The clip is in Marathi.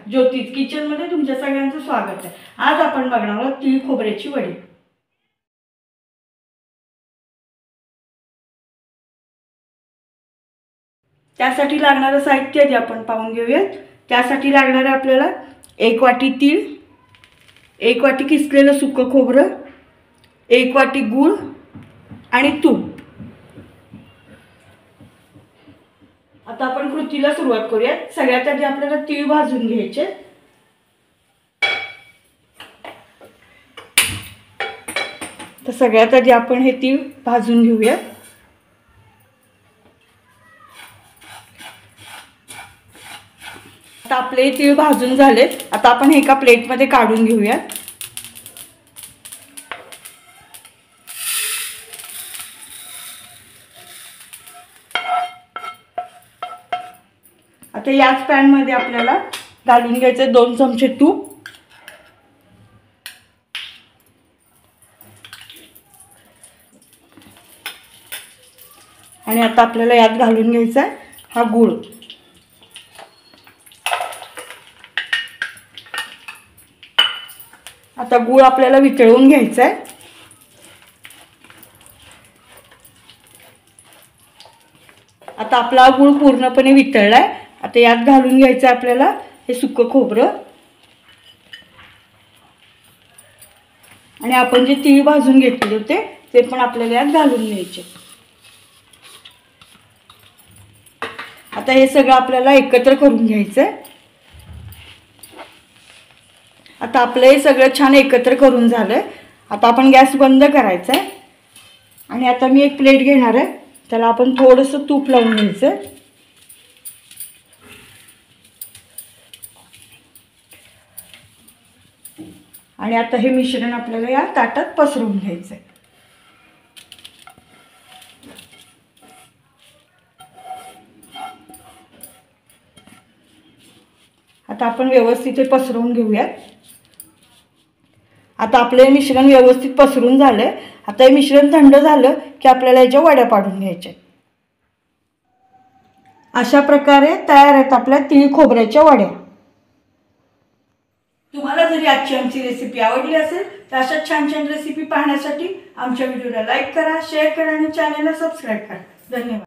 ज्योतिष किचनमध्ये तुमच्या सगळ्यांचं स्वागत आहे। आज आपण बघणार आहोत तीळ खोबऱ्याची वडी। त्यासाठी लागणारे साहित्य जे आपण पाहून घेऊयात। त्यासाठी लागणार आहे आपल्याला 1 वाटी तीळ, 1 वाटी किसलेलं सुकं खोबरं, 1 वाटी गूळ आणि तूप। आता आपण कृतीला सुरुवात करूया। सगळ्यात आधी आपल्याला तीळ भाजून घ्यायचे। तर सगळ्यात आधी आपण हे तीळ भाजून घेऊया। आता आपले तीळ भाजून झालेत। आता आपण एका प्लेटमध्ये काढून घेऊया। आता याच पॅन मध्ये आपल्याला घालून घ्यायचे 2 चमचे तूप, आणि आता आपल्याला यात घालून घ्यायचा आहे हा गूळ। आता गूळ आपल्याला वितळवून घ्यायचा आहे। आता आपला गूळ पूर्णपणे वितळलाय। आता यात घालून घ्यायचं आपल्याला हे सुकं खोबरं, आणि आपण जे तीळ भाजून घेतले होते ते पण आपल्याला यात घालून घ्यायचे। आता हे सगळं आपल्याला एकत्र करून घ्यायचं आहे। आता आपलं हे सगळं छान एकत्र करून झालंय। आता आपण गॅस बंद करायचा आहे, आणि आता मी एक प्लेट घेणार आहे। त्याला आपण थोडंसं तूप लावून घ्यायचं, आणि आता हे मिश्रण आपल्याला या ताटात पसरवून घ्यायचं आहे। आता आपण व्यवस्थित हे पसरवून घेऊयात। आता आपले मिश्रण व्यवस्थित पसरून झाले। आता हे मिश्रण थंड झालं की आपल्याला याच्या वड्या पाडून घ्यायच्या। अशा प्रकारे तयार आहेत आपल्या तीळ खोबऱ्याच्या वड्या। तुम्हाला जरी आजची आमची रेसिपी आवडली असेल तर अशा छान छान रेसिपी पाहण्यासाठी आमच्या व्हिडिओला लाईक करा, शेअर करा आणि चॅनलला सबस्क्राइब करा। धन्यवाद।